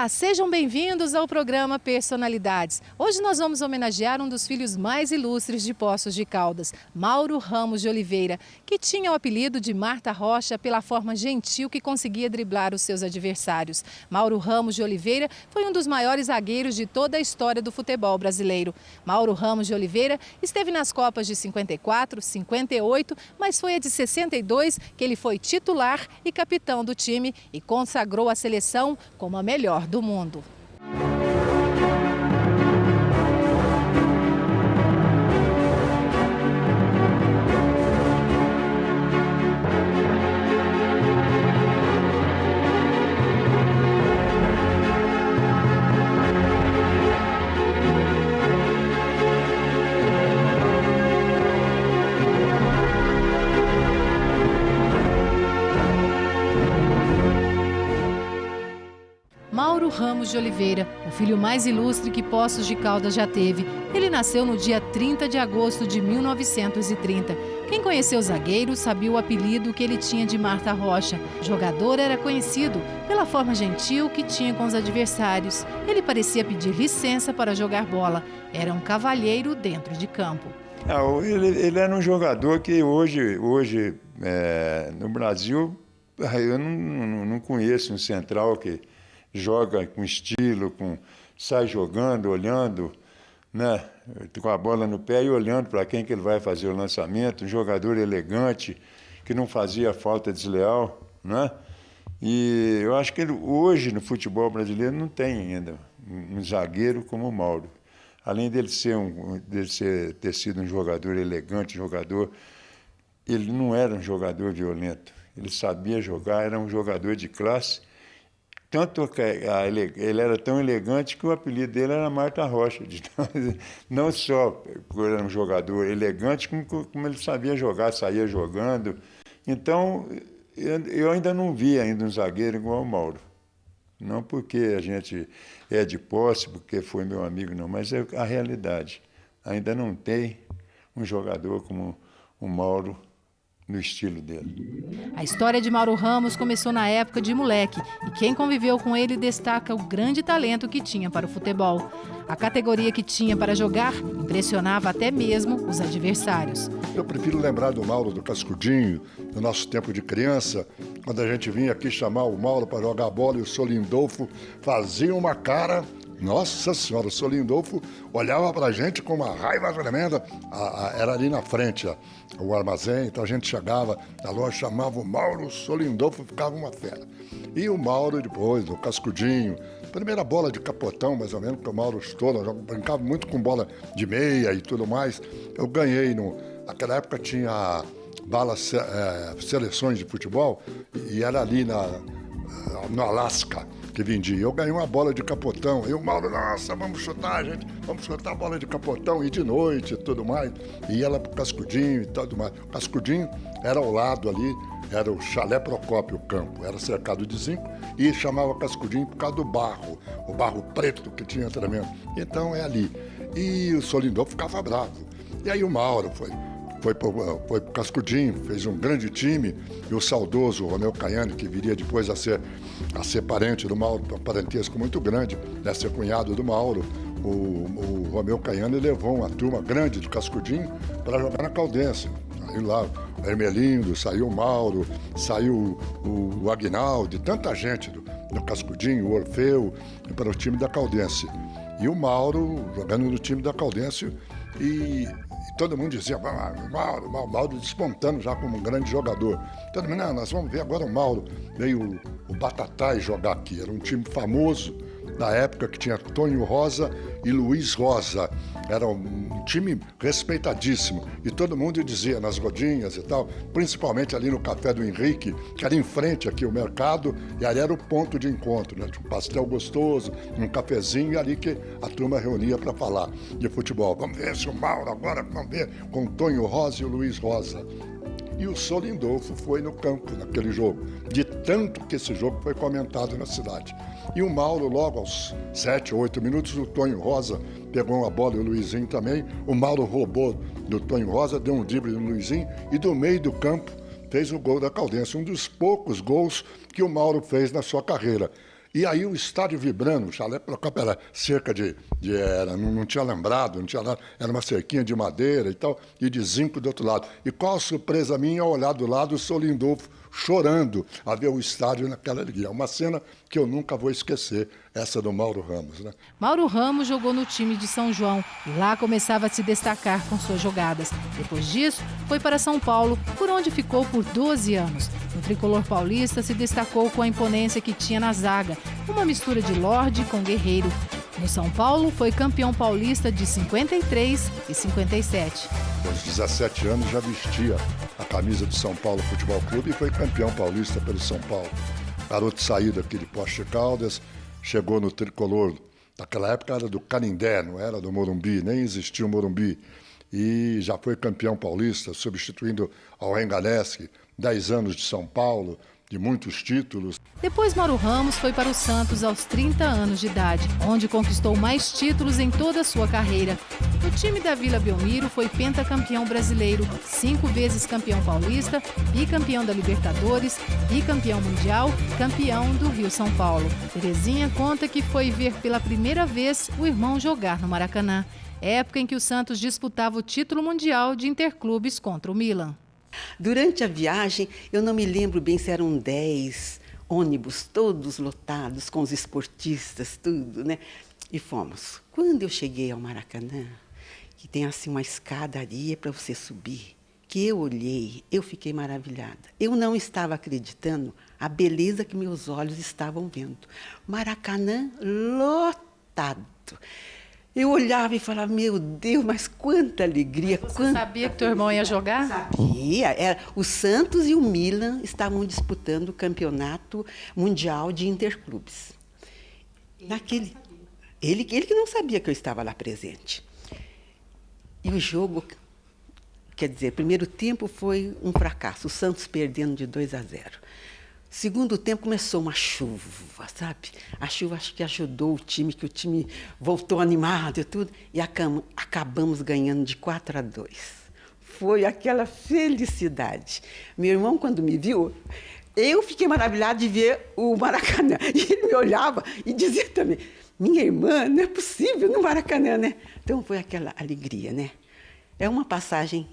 Olá, sejam bem-vindos ao programa Personalidades. Hoje nós vamos homenagear um dos filhos mais ilustres de Poços de Caldas, Mauro Ramos de Oliveira, que tinha o apelido de Marta Rocha pela forma gentil que conseguia driblar os seus adversários. Mauro Ramos de Oliveira foi um dos maiores zagueiros de toda a história do futebol brasileiro. Mauro Ramos de Oliveira esteve nas Copas de 54, 58, mas foi a de 62 que ele foi titular e capitão do time e consagrou a seleção como a melhor do mundo. Mauro Ramos de Oliveira, o filho mais ilustre que Poços de Caldas já teve. Ele nasceu no dia 30 de agosto de 1930. Quem conheceu o zagueiro sabia o apelido que ele tinha de Marta Rocha. O jogador era conhecido pela forma gentil que tinha com os adversários. Ele parecia pedir licença para jogar bola. Era um cavalheiro dentro de campo. Ele era um jogador que hoje no Brasil, eu não conheço um central que joga com estilo, sai jogando, olhando, né, com a bola no pé e olhando para quem que ele vai fazer o lançamento, um jogador elegante, que não fazia falta desleal, né? E eu acho que hoje no futebol brasileiro não tem ainda um zagueiro como o Mauro. Além dele ter sido um jogador elegante, ele não era um jogador violento, ele sabia jogar, era um jogador de classe. Tanto que ele era tão elegante que o apelido dele era Marta Rocha. Não só porque ele era um jogador elegante, como ele sabia jogar, saía jogando. Então, eu ainda não vi um zagueiro igual o Mauro. Não porque a gente é de posse, porque foi meu amigo, não, mas é a realidade. Ainda não tem um jogador como o Mauro no estilo dele. A história de Mauro Ramos começou na época de moleque e quem conviveu com ele destaca o grande talento que tinha para o futebol. A categoria que tinha para jogar impressionava até mesmo os adversários. Eu prefiro lembrar do Mauro do Cascudinho, do nosso tempo de criança, quando a gente vinha aqui chamar o Mauro para jogar bola e o Solindolfo fazia uma cara. Nossa Senhora, o Solindolfo olhava para a gente com uma raiva tremenda. Era ali na frente o armazém, então a gente chegava na loja, chamava o Mauro, o Solindolfo ficava uma fera. E o Mauro depois, o Cascudinho, primeira bola de capotão, mais ou menos, que o Mauro estourou, eu brincava muito com bola de meia e tudo mais. Eu ganhei, naquela época tinha seleções de futebol, e era ali no Alasca que vendia. Eu ganhei uma bola de capotão. E o Mauro, nossa, vamos chutar, gente. Vamos chutar a bola de capotão. E de noite e tudo mais. E ia lá pro Cascudinho e tudo mais. O Cascudinho era ao lado ali, era o Chalé Procópio, o campo. Era cercado de zinco e chamava Cascudinho por causa do barro. O barro preto que tinha tremendo. Então é ali. E o Solindolfo ficava bravo. E aí o Mauro foi pro Cascudinho, fez um grande time, e o saudoso Romeu Caiani, que viria depois a ser parente do Mauro, um parentesco muito grande, a ser cunhado do Mauro, o Romeu Caiani levou uma turma grande do Cascudinho para jogar na Caldense. Saiu lá o Hermelindo, saiu o Mauro, saiu o Aguinaldo, tanta gente do Cascudinho, o Orfeu, para o time da Caldense. E o Mauro jogando no time da Caldense e todo mundo dizia, o Mauro despontando já como um grande jogador. Todo mundo, não, nós vamos ver agora o Mauro. Veio o Batatais jogar aqui, era um time famoso da época que tinha Tonho Rosa e Luiz Rosa. Era um time respeitadíssimo. E todo mundo dizia nas rodinhas e tal, principalmente ali no Café do Henrique, que era em frente aqui o mercado, e ali era o ponto de encontro, né? Tinha um pastel gostoso, um cafezinho, e ali que a turma reunia para falar de futebol. Vamos ver se o Mauro agora, vamos ver, com o Tonho Rosa e o Luiz Rosa. E o Solindolfo foi no campo naquele jogo, de tanto que esse jogo foi comentado na cidade. E o Mauro, logo aos 7 ou 8 minutos, o Tonho Rosa pegou uma bola e o Luizinho também. O Mauro roubou do Tonho Rosa, deu um drible no Luizinho e do meio do campo fez o gol da Caldense, um dos poucos gols que o Mauro fez na sua carreira. E aí o estádio vibrando, o chalé pela Copa era cerca não tinha alambrado, não tinha nada, era uma cerquinha de madeira e tal, e de zinco do outro lado. E qual a surpresa minha ao olhar do lado o seu Lindolfo chorando a ver o estádio naquela alegria. Uma cena que eu nunca vou esquecer, essa do Mauro Ramos, né? Mauro Ramos jogou no time de São João e lá começava a se destacar com suas jogadas. Depois disso, foi para São Paulo, por onde ficou por 12 anos. No tricolor paulista, se destacou com a imponência que tinha na zaga, uma mistura de lorde com guerreiro. No São Paulo, foi campeão paulista de 53 e 57. Aos 17 anos já vestia a camisa do São Paulo Futebol Clube e foi campeão paulista pelo São Paulo. Garoto saído aqui de Poços de Caldas, chegou no tricolor. Naquela época era do Canindé, não era do Morumbi, nem existia o Morumbi. E já foi campeão paulista, substituindo ao Engaleschi, 10 anos de São Paulo, de muitos títulos. Depois, Mauro Ramos foi para o Santos aos 30 anos de idade, onde conquistou mais títulos em toda a sua carreira. No time da Vila Belmiro, foi pentacampeão brasileiro, 5 vezes campeão paulista, bicampeão da Libertadores, bicampeão mundial, campeão do Rio-São Paulo. Terezinha conta que foi ver pela primeira vez o irmão jogar no Maracanã, época em que o Santos disputava o título mundial de interclubes contra o Milan. Durante a viagem, eu não me lembro bem se eram 10 ônibus, todos lotados, com os esportistas, tudo, né? E fomos. Quando eu cheguei ao Maracanã, que tem assim uma escadaria para você subir, que eu olhei, eu fiquei maravilhada. Eu não estava acreditando a beleza que meus olhos estavam vendo. Maracanã lotado. Eu olhava e falava, meu Deus, mas quanta alegria. Você sabia que teu irmão ia jogar? Sabia. O Santos e o Milan estavam disputando o campeonato mundial de interclubes. Ele que não sabia que eu estava lá presente. E o jogo, quer dizer, primeiro tempo foi um fracasso, o Santos perdendo de 2-0. Segundo tempo começou uma chuva, sabe? A chuva acho que ajudou o time, que o time voltou animado e tudo. E acabamos ganhando de 4-2. Foi aquela felicidade. Meu irmão, quando me viu, eu fiquei maravilhada de ver o Maracanã. E ele me olhava e dizia também, minha irmã, não é possível no Maracanã, né? Então foi aquela alegria, né? É uma passagem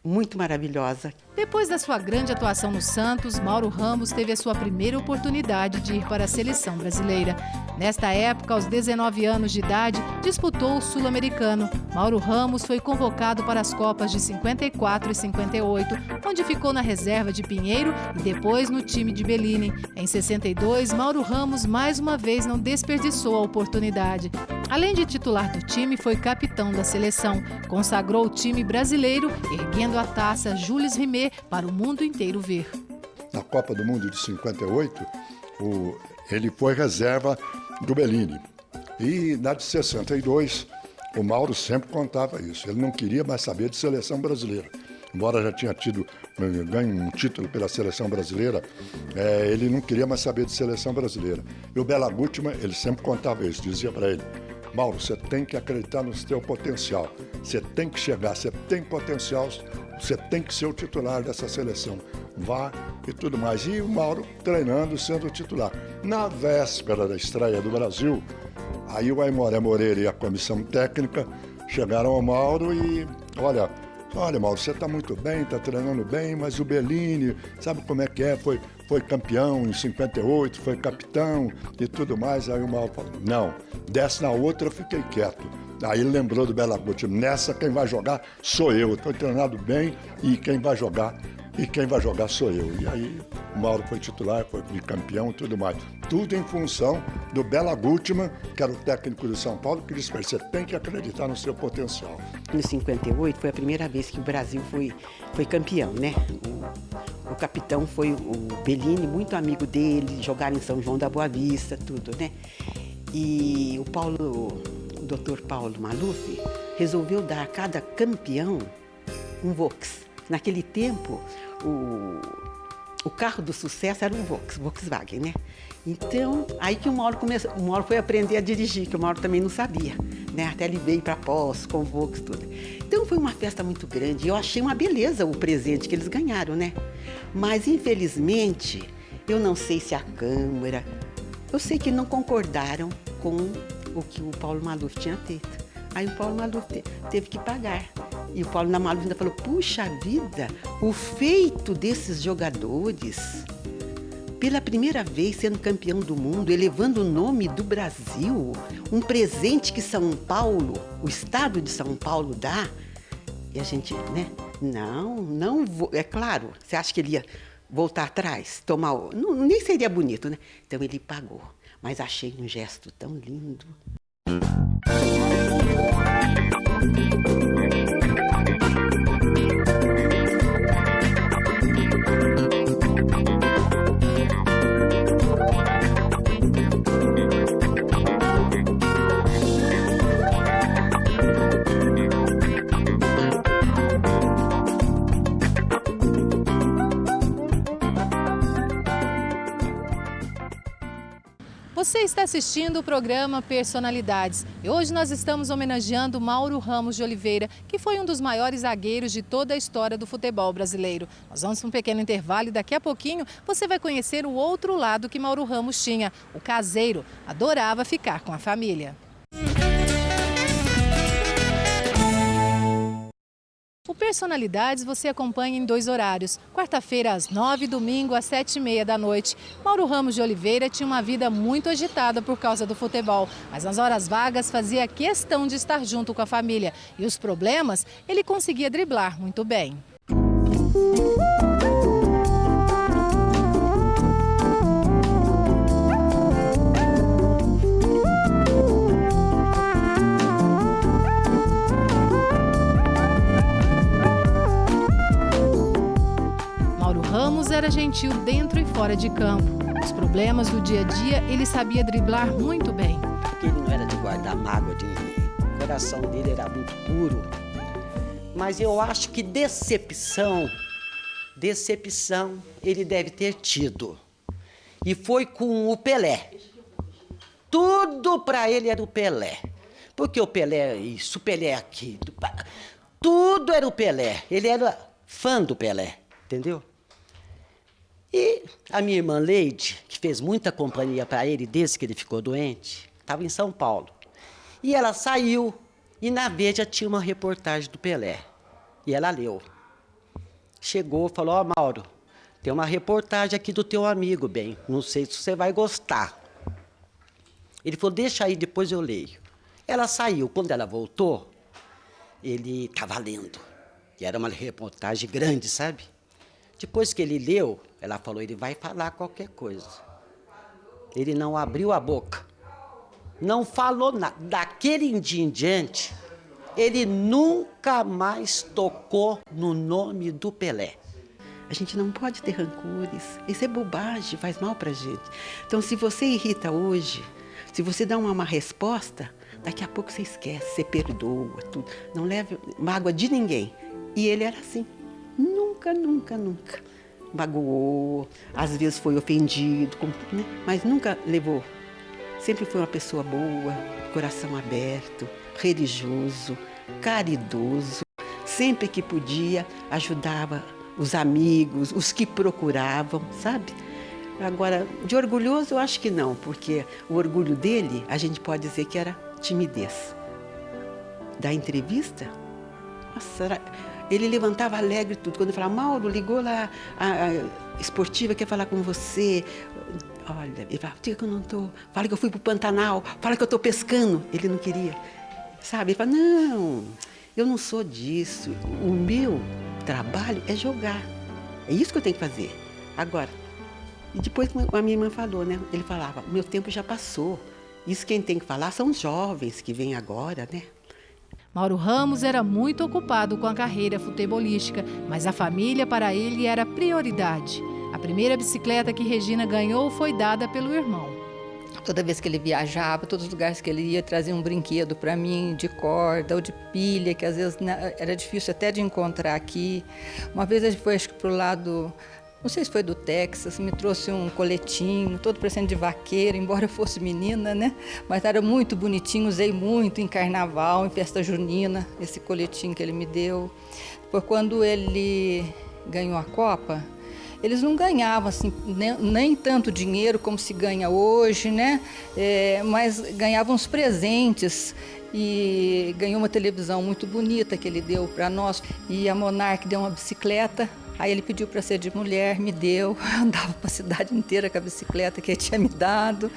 muito maravilhosa. Depois da sua grande atuação no Santos, Mauro Ramos teve a sua primeira oportunidade de ir para a seleção brasileira. Nesta época, aos 19 anos de idade, disputou o Sul-Americano. Mauro Ramos foi convocado para as Copas de 54 e 58, onde ficou na reserva de Pinheiro e depois no time de Bellini. Em 62, Mauro Ramos mais uma vez não desperdiçou a oportunidade. Além de titular do time, foi capitão da seleção. Consagrou o time brasileiro, erguendo a taça Jules Rimet para o mundo inteiro ver. Na Copa do Mundo de 58, ele foi reserva do Bellini. E na de 62, o Mauro sempre contava isso. Ele não queria mais saber de seleção brasileira. Embora já tinha ganho um título pela seleção brasileira, ele não queria mais saber de seleção brasileira. E o Bela Gutmann, ele sempre contava isso, dizia para ele, Mauro, você tem que acreditar no seu potencial, você tem que chegar, você tem potencial, você tem que ser o titular dessa seleção, vá e tudo mais. E o Mauro treinando, sendo o titular. Na véspera da estreia do Brasil, aí o Aimoré Moreira e a comissão técnica chegaram ao Mauro e, olha, Mauro, você está muito bem, está treinando bem, mas o Bellini, sabe como é que é? Foi campeão em 58, foi capitão e tudo mais. Aí o Mauro falou, não, dessa na outra eu fiquei quieto. Aí ele lembrou do Bela Gutmann, nessa quem vai jogar sou eu, estou treinado bem e quem vai jogar sou eu. E aí o Mauro foi titular, foi bicampeão e tudo mais. Tudo em função do Bela Gutmann, que era o técnico do São Paulo, que disse para ele, você tem que acreditar no seu potencial. Em 58 foi a primeira vez que o Brasil foi campeão, né? O capitão foi o Bellini, muito amigo dele, jogaram em São João da Boa Vista, tudo, né? E o Dr. Paulo Maluf resolveu dar a cada campeão um Vox. Naquele tempo, o carro do sucesso era um Volkswagen, né? Então, aí que o Mauro foi aprender a dirigir, que o Mauro também não sabia, né? Até ele veio para Poços, com o Volks, tudo. Então, foi uma festa muito grande. Eu achei uma beleza o presente que eles ganharam, né? Mas, infelizmente, eu não sei se a Câmara Eu sei que não concordaram com o que o Paulo Maluf tinha feito. Aí o Paulo Maluf teve que pagar. E o Paulo Maluf ainda falou, puxa vida, o feito desses jogadores, pela primeira vez sendo campeão do mundo, elevando o nome do Brasil, um presente que São Paulo, o estado de São Paulo dá, e a gente, né? Não vou. É claro, você acha que ele ia voltar atrás, tomar. Não, nem seria bonito, né? Então ele pagou. Mas achei um gesto tão lindo. Você está assistindo o programa Personalidades e hoje nós estamos homenageando Mauro Ramos de Oliveira, que foi um dos maiores zagueiros de toda a história do futebol brasileiro. Nós vamos para um pequeno intervalo e daqui a pouquinho você vai conhecer o outro lado que Mauro Ramos tinha, o caseiro. Adorava ficar com a família. O Personalidades você acompanha em 2 horários, quarta-feira às 9h, domingo às 7h30 da noite. Mauro Ramos de Oliveira tinha uma vida muito agitada por causa do futebol, mas nas horas vagas fazia questão de estar junto com a família. E os problemas ele conseguia driblar muito bem. Ramos era gentil dentro e fora de campo. Os problemas do dia a dia ele sabia driblar muito bem. Ele não era de guardar mágoa de ninguém. O coração dele era muito puro. Mas eu acho que decepção ele deve ter tido. E foi com o Pelé. Tudo para ele era o Pelé. Porque o Pelé é isso, o Pelé é aquilo. Tudo era o Pelé. Ele era fã do Pelé, entendeu? E a minha irmã Leide, que fez muita companhia para ele desde que ele ficou doente, estava em São Paulo. E ela saiu e na Veja tinha uma reportagem do Pelé. E ela leu. Chegou e falou, ó Mauro, tem uma reportagem aqui do teu amigo, bem, não sei se você vai gostar. Ele falou, deixa aí, depois eu leio. Ela saiu, quando ela voltou, ele estava lendo. E era uma reportagem grande, sabe? Depois que ele leu, ela falou, ele vai falar qualquer coisa. Ele não abriu a boca. Não falou nada. Daquele dia em diante, ele nunca mais tocou no nome do Pelé. A gente não pode ter rancores. Isso é bobagem, faz mal pra gente. Então, se você irrita hoje, se você dá uma má resposta, daqui a pouco você esquece, você perdoa, tudo. Não leve mágoa de ninguém. E ele era assim. Nunca magoou, às vezes foi ofendido, né? Mas nunca levou. Sempre foi uma pessoa boa, coração aberto, religioso, caridoso. Sempre que podia, ajudava os amigos, os que procuravam, sabe? Agora, de orgulhoso eu acho que não, porque o orgulho dele, a gente pode dizer que era timidez. Da entrevista, nossa, ele levantava alegre tudo. Quando eu falava, Mauro, ligou lá, a esportiva quer falar com você. Olha, ele falava, diga que eu não estou. Fala que eu fui para o Pantanal, fala que eu estou pescando. Ele não queria, sabe? Ele falava, não, eu não sou disso. O meu trabalho é jogar. É isso que eu tenho que fazer. Agora, e depois a minha irmã falou, né? Ele falava, meu tempo já passou. Isso quem tem que falar são os jovens que vêm agora, né? Mauro Ramos era muito ocupado com a carreira futebolística, mas a família para ele era prioridade. A primeira bicicleta que Regina ganhou foi dada pelo irmão. Toda vez que ele viajava, todos os lugares que ele ia, trazia um brinquedo para mim, de corda ou de pilha, que às vezes era difícil até de encontrar aqui. Uma vez ele foi, acho que para o lado, não sei se foi do Texas, me trouxe um coletinho, todo parecendo de vaqueiro, embora eu fosse menina, né? Mas era muito bonitinho, usei muito em carnaval, em festa junina, esse coletinho que ele me deu. Por quando ele ganhou a Copa, eles não ganhavam assim, nem tanto dinheiro como se ganha hoje, né? Mas ganhavam uns presentes. E ganhou uma televisão muito bonita que ele deu para nós. E a Monarch deu uma bicicleta. Aí ele pediu para ser de mulher, me deu. Eu andava para a cidade inteira com a bicicleta que ele tinha me dado.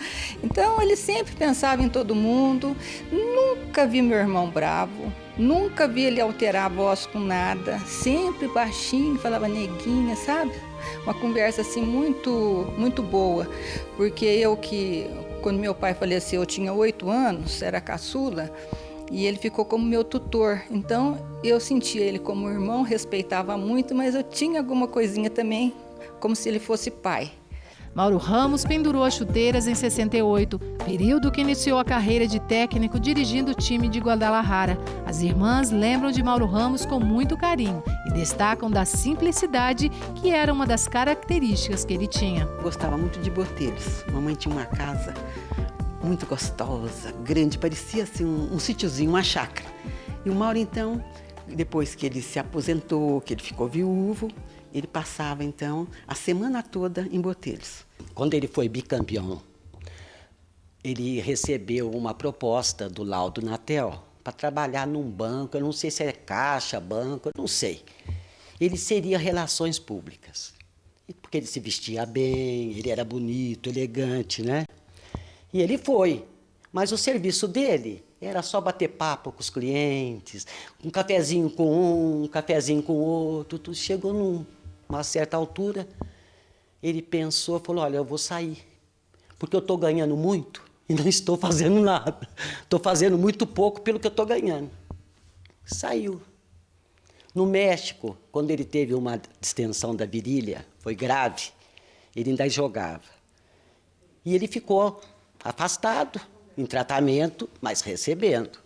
Então ele sempre pensava em todo mundo. Nunca vi meu irmão bravo. Nunca vi ele alterar a voz com nada. Sempre baixinho, falava neguinha, sabe? Uma conversa assim muito boa. Porque quando meu pai faleceu, eu tinha 8 anos, era caçula, e ele ficou como meu tutor. Então, eu sentia ele como irmão, respeitava muito, mas eu tinha alguma coisinha também, como se ele fosse pai. Mauro Ramos pendurou as chuteiras em 68, período que iniciou a carreira de técnico dirigindo o time de Guadalajara. As irmãs lembram de Mauro Ramos com muito carinho e destacam da simplicidade, que era uma das características que ele tinha. Gostava muito de Botelhos. Mamãe tinha uma casa muito gostosa, grande, parecia assim um sítiozinho, uma chácara. E o Mauro, então, depois que ele se aposentou, que ele ficou viúvo, ele passava, então, a semana toda em Botelhos. Quando ele foi bicampeão, ele recebeu uma proposta do Laudo Natel para trabalhar num banco, eu não sei se é caixa, banco, eu não sei. Ele seria relações públicas, porque ele se vestia bem, ele era bonito, elegante, né? E ele foi, mas o serviço dele era só bater papo com os clientes, um cafezinho com um cafezinho com o outro. Tudo. Chegou numa certa altura, ele pensou, falou, olha, eu vou sair, porque eu estou ganhando muito e não estou fazendo nada. Estou fazendo muito pouco pelo que eu estou ganhando. Saiu. No México, quando ele teve uma distensão da virilha, foi grave, ele ainda jogava. E ele ficou afastado, em tratamento, mas recebendo.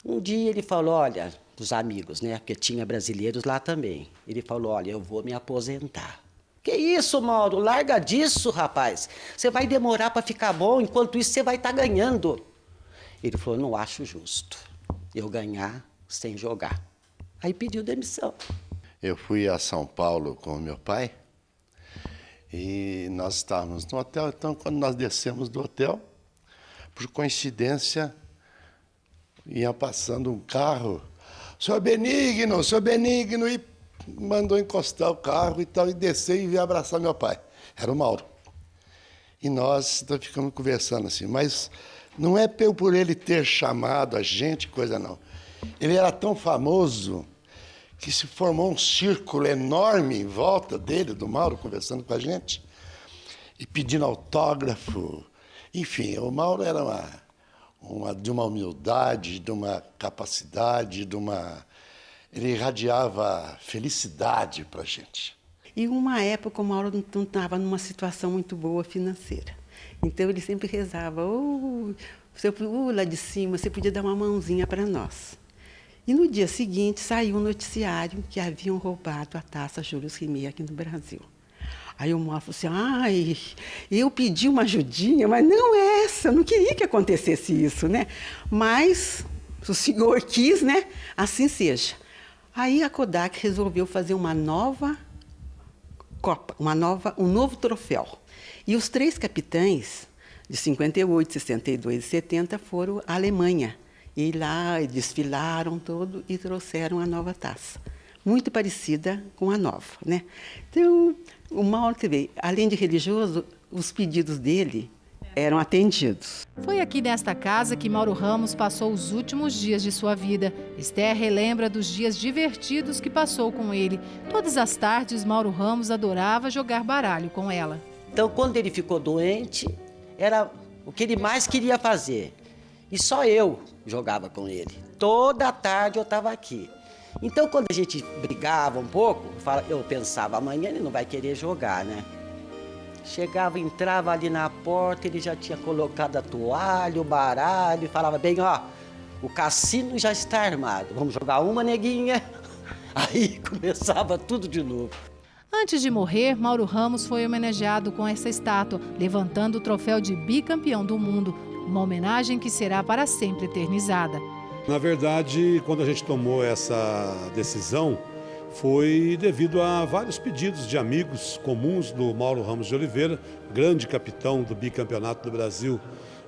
Um dia ele falou, olha, dos amigos, né, porque tinha brasileiros lá também. Ele falou, olha, eu vou me aposentar. Que isso, Mauro? Larga disso, rapaz. Você vai demorar para ficar bom, enquanto isso você vai estar ganhando. Ele falou, não acho justo eu ganhar sem jogar. Aí pediu demissão. Eu fui a São Paulo com o meu pai e nós estávamos no hotel. Então, quando nós descemos do hotel, por coincidência, ia passando um carro. Senhor Benigno, e mandou encostar o carro e tal, e descer e vir abraçar meu pai. Era o Mauro. E nós então, ficamos conversando assim, mas não é por ele ter chamado a gente, coisa não. Ele era tão famoso que se formou um círculo enorme em volta dele, do Mauro, conversando com a gente, e pedindo autógrafo. Enfim, o Mauro era de uma humildade, de uma capacidade, ele irradiava felicidade para a gente. E uma época o Mauro não estava numa situação muito boa financeira. Então ele sempre rezava, lá de cima, você podia dar uma mãozinha para nós. E no dia seguinte saiu um noticiário que haviam roubado a taça Julius Rimet aqui no Brasil. Aí o Mauro falou assim, eu pedi uma ajudinha, mas não essa, eu não queria que acontecesse isso, né? Mas o senhor quis, né? Assim seja. Aí a Kodak resolveu fazer uma nova Copa, um novo troféu. E os 3 capitães, de 58, 62 e 70, foram à Alemanha. E lá desfilaram todo e trouxeram a nova taça. Muito parecida com a nova, né? Então, o Mauro, além de religioso, os pedidos dele eram atendidos. Foi aqui nesta casa que Mauro Ramos passou os últimos dias de sua vida. Esther relembra dos dias divertidos que passou com ele. Todas as tardes, Mauro Ramos adorava jogar baralho com ela. Então, quando ele ficou doente, era o que ele mais queria fazer. E só eu jogava com ele. Toda tarde eu estava aqui. Então, quando a gente brigava um pouco, eu pensava, amanhã ele não vai querer jogar, né? Chegava, entrava ali na porta, ele já tinha colocado a toalha, o baralho, e falava bem, o cassino já está armado, vamos jogar uma, neguinha? Aí começava tudo de novo. Antes de morrer, Mauro Ramos foi homenageado com essa estátua, levantando o troféu de bicampeão do mundo, uma homenagem que será para sempre eternizada. Na verdade, quando a gente tomou essa decisão, foi devido a vários pedidos de amigos comuns do Mauro Ramos de Oliveira, grande capitão do bicampeonato do Brasil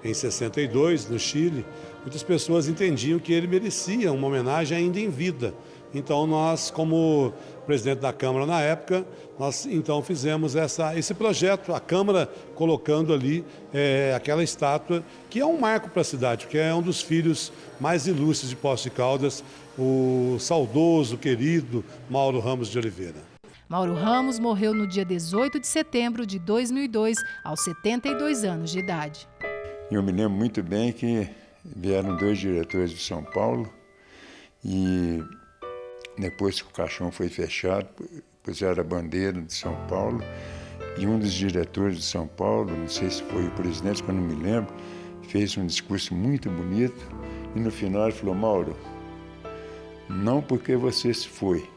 em 62, no Chile. Muitas pessoas entendiam que ele merecia uma homenagem ainda em vida. Então nós, como presidente da Câmara na época, nós então fizemos esse projeto, a Câmara colocando ali aquela estátua, que é um marco para a cidade, porque é um dos filhos mais ilustres de Poços de Caldas, o saudoso, querido Mauro Ramos de Oliveira. Mauro Ramos morreu no dia 18 de setembro de 2002, aos 72 anos de idade. Eu me lembro muito bem que vieram 2 diretores de São Paulo e depois que o caixão foi fechado, puseram a bandeira de São Paulo e um dos diretores de São Paulo, não sei se foi o presidente, que eu não me lembro, fez um discurso muito bonito e no final ele falou: Mauro, não porque você se foi,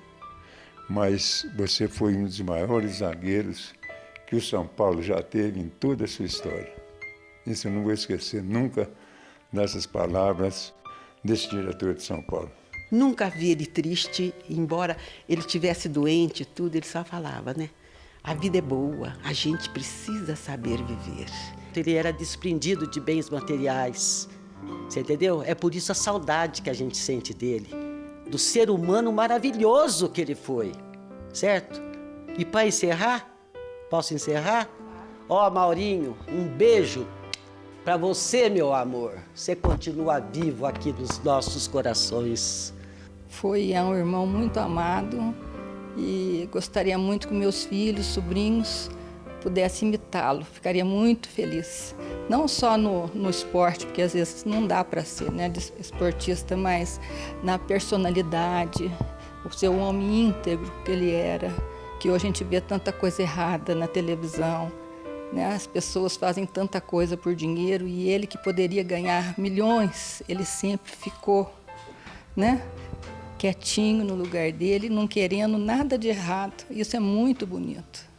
mas você foi um dos maiores zagueiros que o São Paulo já teve em toda a sua história. Isso eu não vou esquecer nunca dessas palavras desse diretor de São Paulo. Nunca vi ele triste, embora ele estivesse doente e tudo, ele só falava, né? A vida é boa, a gente precisa saber viver. Ele era desprendido de bens materiais, você entendeu? É por isso a saudade que a gente sente dele, do ser humano maravilhoso que ele foi, certo? E para encerrar, posso encerrar? Ó, Maurinho, um beijo para você, meu amor. Você continua vivo aqui nos nossos corações. Foi um irmão muito amado e gostaria muito que meus filhos, sobrinhos, pudessem imitá-lo. Ficaria muito feliz. Não só no esporte, porque às vezes não dá para ser, né, esportista, mas na personalidade, o seu homem íntegro que ele era, que hoje a gente vê tanta coisa errada na televisão. As pessoas fazem tanta coisa por dinheiro e ele, que poderia ganhar milhões, ele sempre ficou, quietinho no lugar dele, não querendo nada de errado. Isso é muito bonito.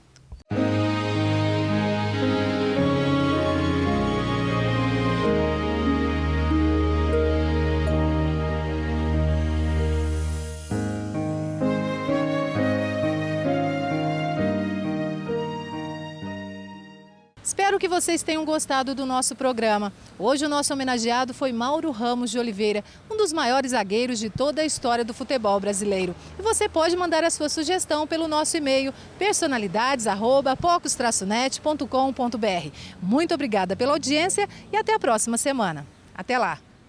Espero que vocês tenham gostado do nosso programa. Hoje o nosso homenageado foi Mauro Ramos de Oliveira, um dos maiores zagueiros de toda a história do futebol brasileiro. E você pode mandar a sua sugestão pelo nosso e-mail personalidades@pocos-net.com.br. Muito obrigada pela audiência e até a próxima semana. Até lá!